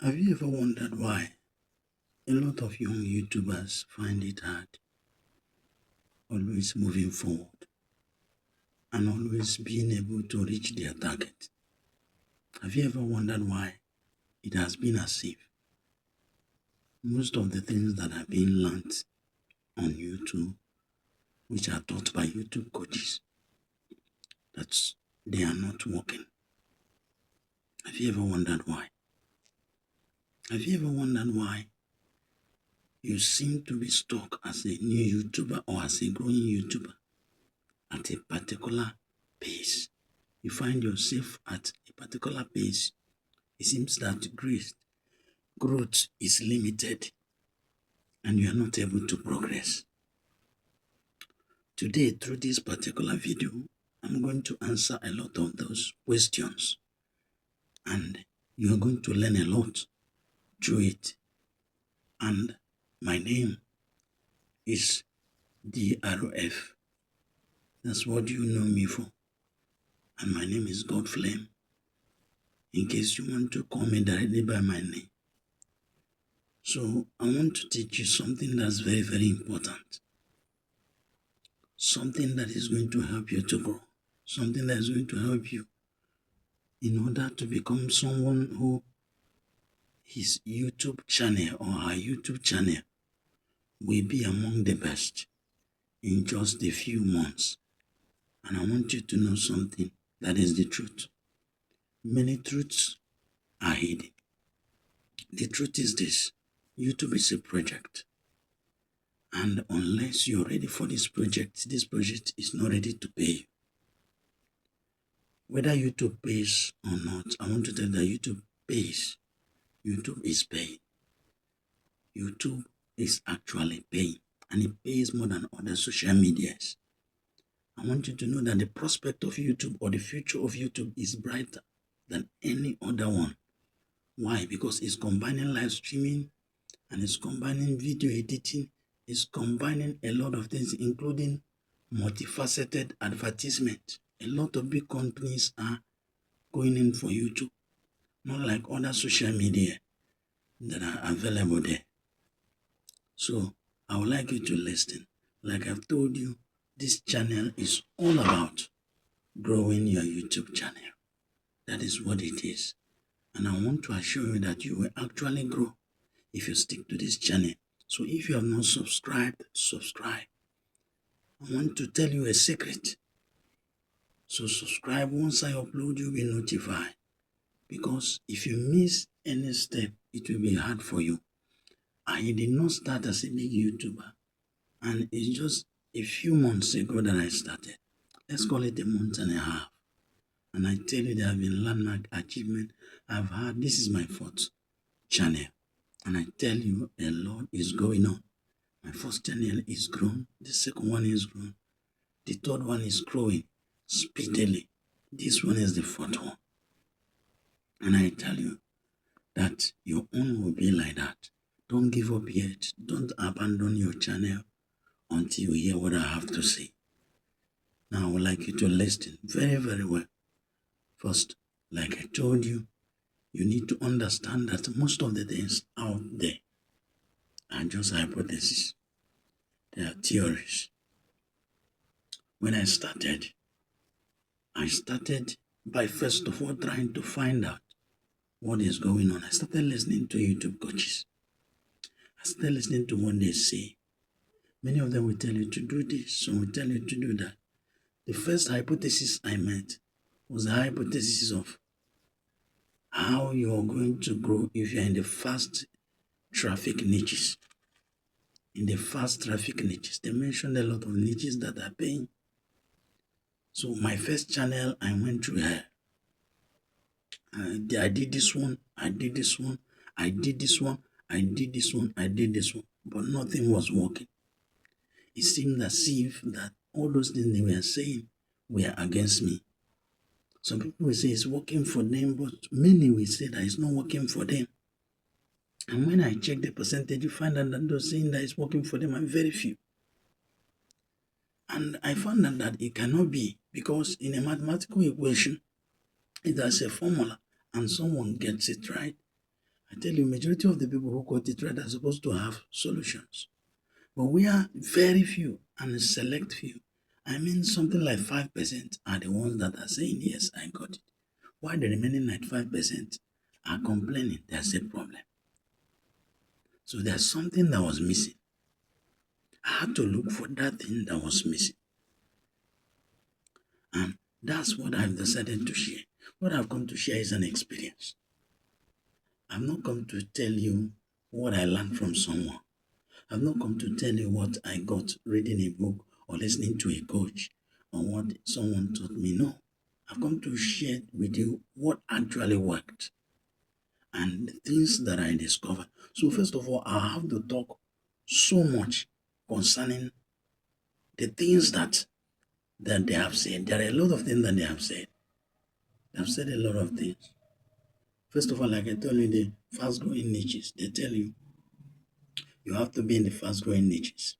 Have you ever wondered why a lot of young YouTubers find it hard always moving forward and always being able to reach their target? Have you ever wondered why it has been as if most of the things that are being learnt on YouTube, which are taught by YouTube coaches, that they are not working? Have you ever wondered why? Have you ever wondered why you seem to be stuck as a new YouTuber or as a growing YouTuber at a particular pace? You find yourself at a particular pace. It seems that growth is limited and you are not able to progress. Today, through this particular video, I'm going to answer a lot of those questions and you are going to learn a lot through it. And my name is DRF. That's what you know me for. And my name is Godflame, in case you want to call me directly by my name. So I want to teach you something that's very, very important. Something that is going to help you to grow. Something that is going to help you in order to become someone who his YouTube channel or her YouTube channel will be among the best in just a few months. And I want you to know something that is the truth. Many truths are hidden. The truth is this: YouTube is a project. And unless you're ready for this project is not ready to pay you. Whether YouTube pays or not, I want to tell you that YouTube pays. YouTube is paying. YouTube is actually paying. And it pays more than other social medias. I want you to know that the prospect of YouTube or the future of YouTube is brighter than any other one. Why? Because it's combining live streaming and it's combining video editing. It's combining a lot of things, including multifaceted advertisement. A lot of big companies are going in for YouTube, not like other social media that are available there. So I would like you to listen. Like I've told you, this channel is all about growing your YouTube channel. That is what it is. And I want to assure you that you will actually grow if you stick to this channel. So if you have not subscribed, subscribe. I want to tell you a secret. So subscribe. Once I upload, you'll be notified. Because if you miss any step, it will be hard for you. I did not start as a big YouTuber. And it's just a few months ago that I started. Let's call it a month and a half. And I tell you there have been landmark achievement I've had. This is my fourth channel. And I tell you a lot is going on. My first channel is grown. The second one is grown. The third one is growing speedily. This one is the fourth one. And I tell you that your own will be like that. Don't give up yet. Don't abandon your channel until you hear what I have to say. Now I would like you to listen very, very well. First, like I told you, you need to understand that most of the things out there are just hypotheses. They are theories. When I started by first of all trying to find out what is going on. I started listening to YouTube coaches. I started listening to what they say. Many of them will tell you to do this, some will tell you to do that. The first hypothesis I met was the hypothesis of how you are going to grow if you are in the fast traffic niches. In the fast traffic niches, they mentioned a lot of niches that are paying. So my first channel, I went through her. I did this one, I did this one, I did this one, I did this one, I did this one, but nothing was working. It seemed as if that all those things they were saying were against me. Some people will say it's working for them, but many will say that it's not working for them. And when I check the percentage, you find out that those saying that it's working for them are very few. And I found out that it cannot be, because in a mathematical equation, it has a formula and someone gets it right I tell you, majority of the people who got it right are supposed to have solutions. But we are very few and a select few. I mean, something like 5% are the ones that are saying, yes, I got it. While the remaining 95% are complaining there's a problem. So there's something that was missing. I had to look for that thing that was missing. And that's what I've decided to share. What I've come to share is an experience. I've not come to tell you what I learned from someone. I've not come to tell you what I got reading a book or listening to a coach or what someone taught me. No. I've come to share with you what actually worked and the things that I discovered. So first of all, I have to talk so much concerning the things that they have said. There are a lot of things that they have said. They have said a lot of things. First of all, like I told you, the fast-growing niches, they tell you you have to be in the fast-growing niches.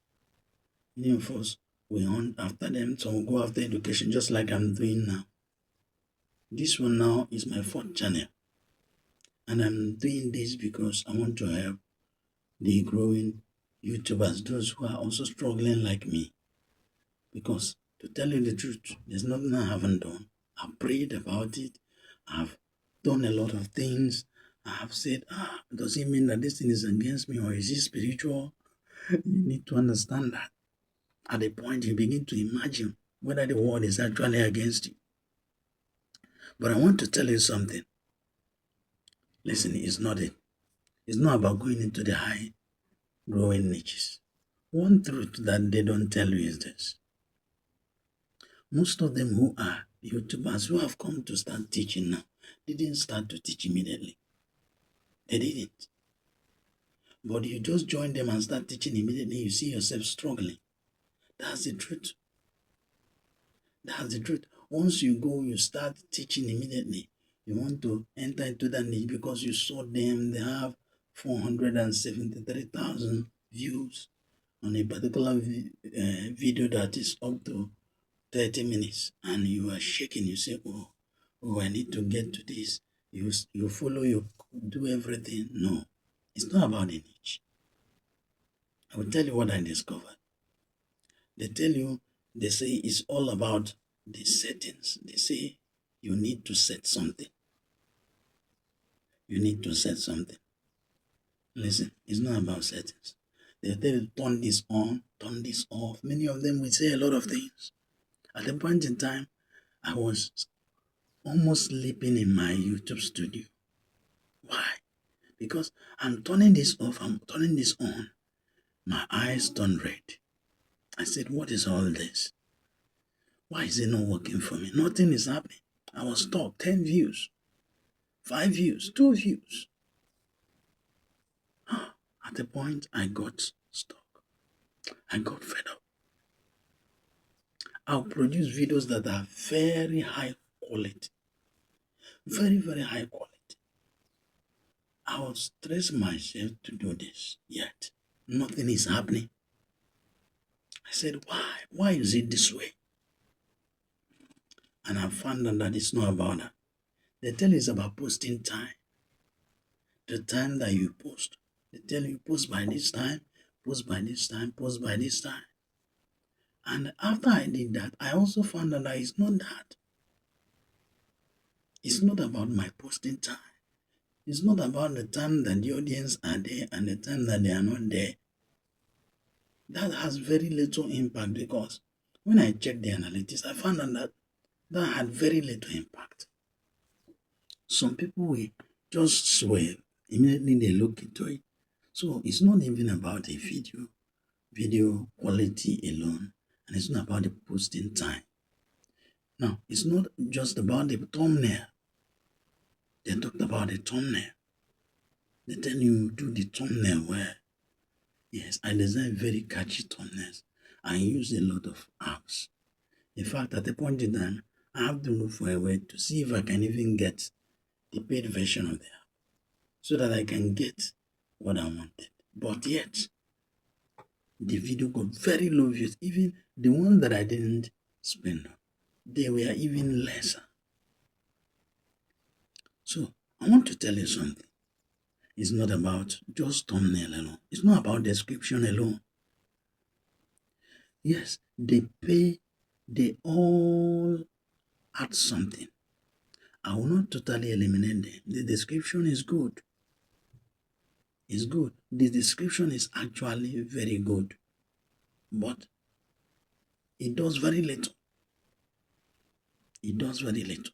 Many of us, we hunt after them, so we go after education just like I'm doing now. This one now is my fourth channel. And I'm doing this because I want to help the growing YouTubers, those who are also struggling like me. Because to tell you the truth, there's nothing I haven't done. I've prayed about it. I've done a lot of things. I have said, does it mean that this thing is against me or is it spiritual? You need to understand that. At a point, you begin to imagine whether the world is actually against you. But I want to tell you something. Listen, it's not it. It's not about going into the high growing niches. One truth that they don't tell you is this. Most of them who are YouTubers who have come to start teaching now, they didn't start to teach immediately. They didn't. But you just join them and start teaching immediately, you see yourself struggling. That's the truth. That's the truth. Once you go, you start teaching immediately. You want to enter into that niche because you saw them, they have 473,000 views on a particular video that is up to 30 minutes, and you are shaking. You say, oh, I need to get to this. You follow, you do everything. No, it's not about the niche. I will tell you what I discovered. They tell you, they say it's all about the settings. They say you need to set something. You need to set something. Listen, it's not about settings. They tell you turn this on, turn this off. Many of them will say a lot of things. At a point in time, I was almost sleeping in my YouTube studio. Why? Because I'm turning this off, I'm turning this on. My eyes turned red. I said, what is all this? Why is it not working for me? Nothing is happening. I was stuck. 10 views, 5 views, 2 views. At a point, I got stuck. I got fed up. I'll produce videos that are very high quality. Very, very high quality. I will stress myself to do this, yet nothing is happening. I said, why? Why is it this way? And I found out that it's not about that. They tell you it's about posting time. The time that you post. They tell you post by this time, post by this time, post by this time. And after I did that, I also found out that it's not that. It's not about my posting time. It's not about the time that the audience are there and the time that they are not there. That has very little impact because when I checked the analytics, I found out that had very little impact. Some people will just swear. Immediately they look into it. So it's not even about the video quality alone, and it's not about the posting time. Now, it's not just about the thumbnail. They talked about the thumbnail. They tell you do the thumbnail where, yes, I design very catchy thumbnails. I use a lot of apps. In fact, at a point in time, I have to look for a way to see if I can even get the paid version of the app so that I can get what I wanted. But yet, the video got very low views. Even the ones that I didn't spend on, they were even lesser. So, I want to tell you something. It's not about just thumbnail alone. It's not about description alone. Yes, they all add something. I will not totally eliminate them. The description is good. It's good. The description is actually very good. But it does very little. It does very little.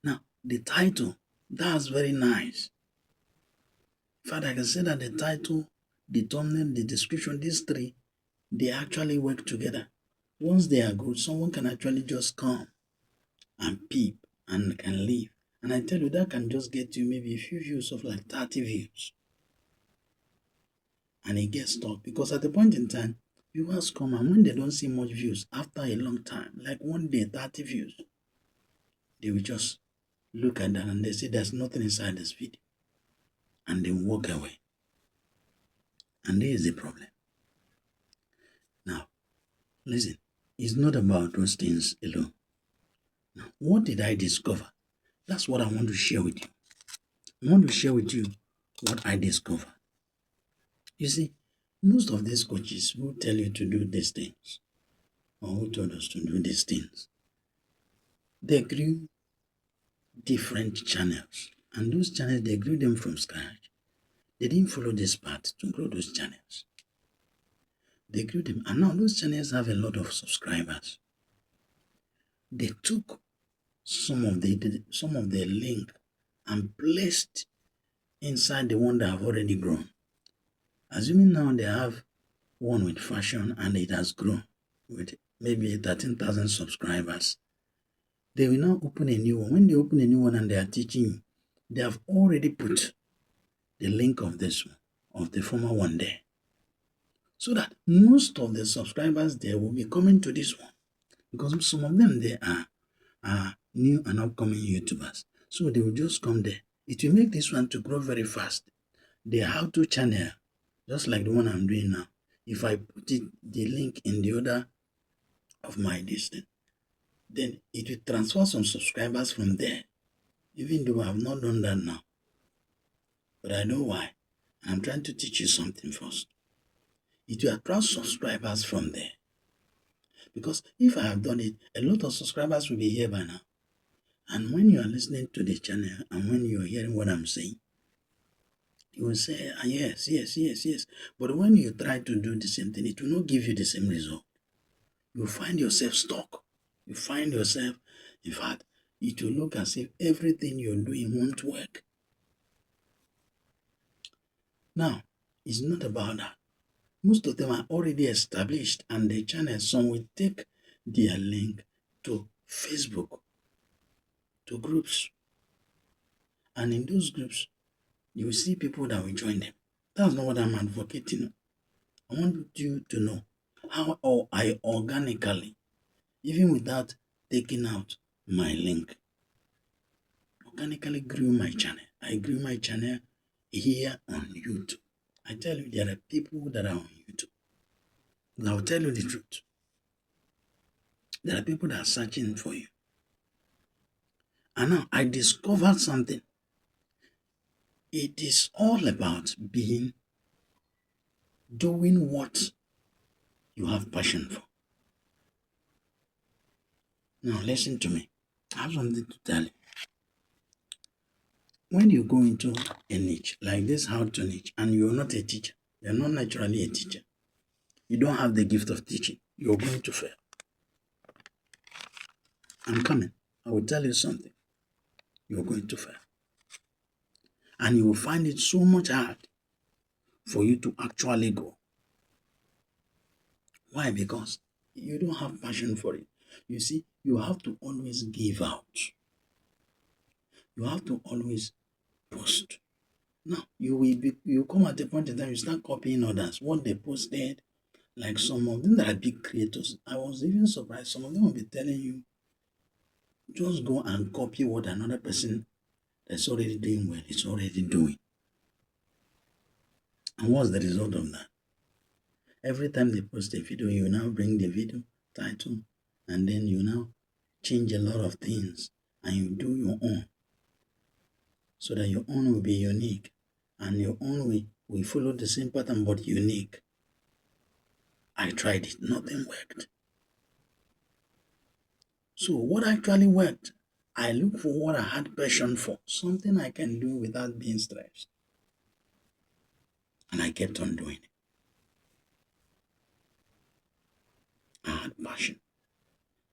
Now, the title, that's very nice. In fact, I can say that the title, the thumbnail, the description, these three, they actually work together. Once they are good, someone can actually just come and peep and can leave. And I tell you, that can just get you maybe a few views of like 30 views. And it gets stuck because at the point in time, viewers come and when they don't see much views after a long time, like one day, 30 views, they will just look at that and they say there's nothing inside this video. And they walk away. And there is the problem. Now, listen, it's not about those things alone. Now, what did I discover? That's what I want to share with you. I want to share with you what I discovered. You see, most of these coaches who tell you to do these things, or who told us to do these things, they grew different channels. And those channels, they grew them from scratch. They didn't follow this path to grow those channels. They grew them. And now those channels have a lot of subscribers. They took some of the link and placed inside the one that have already grown. Assuming now they have one with fashion and it has grown with maybe 13,000 subscribers, they will now open a new one. When they open a new one and they are teaching you, they have already put the link of this one, of the former one there. So that most of the subscribers there will be coming to this one. Because some of them they are new and upcoming YouTubers. So they will just come there. It will make this one to grow very fast. The how-to channel, just like the one I'm doing now, if I put the link in the order of my distance, then it will transfer some subscribers from there, even though I have not done that now. But I know why. I'm trying to teach you something first. It will attract subscribers from there. Because if I have done it, a lot of subscribers will be here by now. And when you are listening to the channel and when you are hearing what I'm saying, you will say, yes, yes, yes, yes. But when you try to do the same thing, it will not give you the same result. You find yourself stuck. You find yourself, in fact, it will look as if everything you're doing won't work. Now, it's not about that. Most of them are already established and the channel, some will take their link to Facebook, to groups. And in those groups, you will see people that will join them. That's not what I'm advocating. I want you to know how I organically, even without taking out my link, organically grew my channel. I grew my channel here on YouTube. I tell you, there are people that are on YouTube. And I'll tell you the truth. There are people that are searching for you. And now I discovered something. It is all about doing what you have passion for. Now listen to me. I have something to tell you. When you go into a niche, like this how-to niche, and you're not a teacher, you're not naturally a teacher, you don't have the gift of teaching, you're going to fail. I'm coming. I will tell you something. You're going to fail. And you will find it so much hard for you to actually go. Why? Because you don't have passion for it. You see, you have to always give out. You have to always post. Now, you come at a point in time, you start copying others, what they posted, like some of them that are big creators. I was even surprised. Some of them will be telling you, just go and copy what another person that's already doing well is already doing. And what's the result of that? Every time they post a video, you now bring the video title and then you now change a lot of things and you do your own. so that your own will be unique and your own will follow the same pattern but unique. I tried it, nothing worked. So what actually worked? I looked for what I had passion for, something I can do without being stressed. And I kept on doing it. I had passion.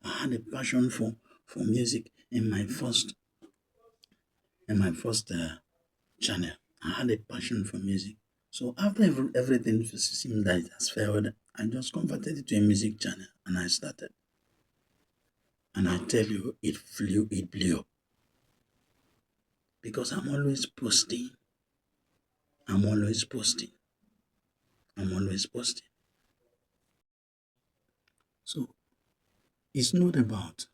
I had a passion for music in my first channel. I had a passion for music. So after everything seemed that it has failed, I just converted it to a music channel and I started. And I tell you, it blew up. Because I'm always posting. I'm always posting. I'm always posting. So it's not about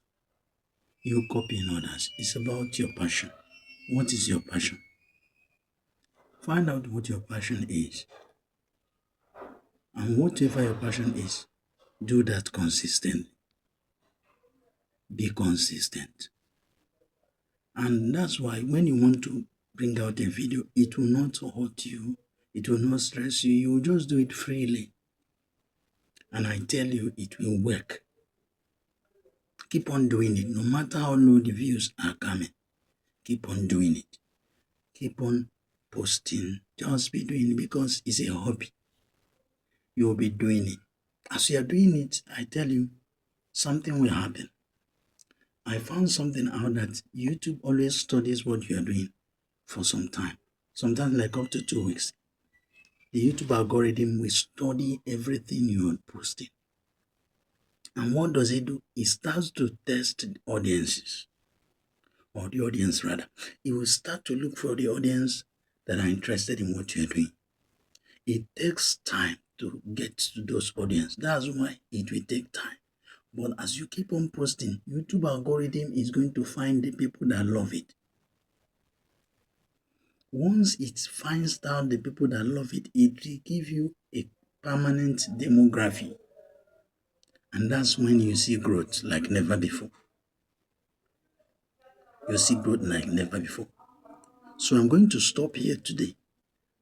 you copying others. It's about your passion. What is your passion? Find out what your passion is. And whatever your passion is, do that consistently. Be consistent. And that's why when you want to bring out a video, it will not hurt you. It will not stress you. You will just do it freely. And I tell you, it will work. Keep on doing it. No matter how low the views are coming, keep on doing it. Keep on posting. Just be doing it because it's a hobby. You will be doing it. As you are doing it, I tell you, something will happen. I found something out that YouTube always studies what you are doing for some time. Sometimes like up to 2 weeks. The YouTube algorithm will study everything you are posting. And what does it do? It starts to test the audiences. Or the audience rather. It will start to look for the audience that are interested in what you are doing. It takes time to get to those audience. That's why it will take time. But as you keep on posting, YouTube algorithm is going to find the people that love it. Once it finds out the people that love it, it will give you a permanent demography. And that's when you see growth like never before. You see growth like never before. So I'm going to stop here today.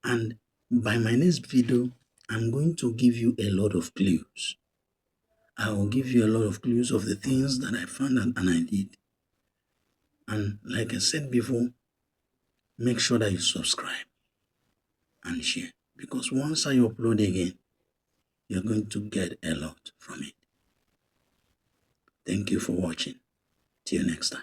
And by my next video, I'm going to give you a lot of clues. I will give you a lot of clues of the things that I found and I did. And like I said before, make sure that you subscribe and share. Because once I upload again, you're going to get a lot from it. Thank you for watching. Till next time.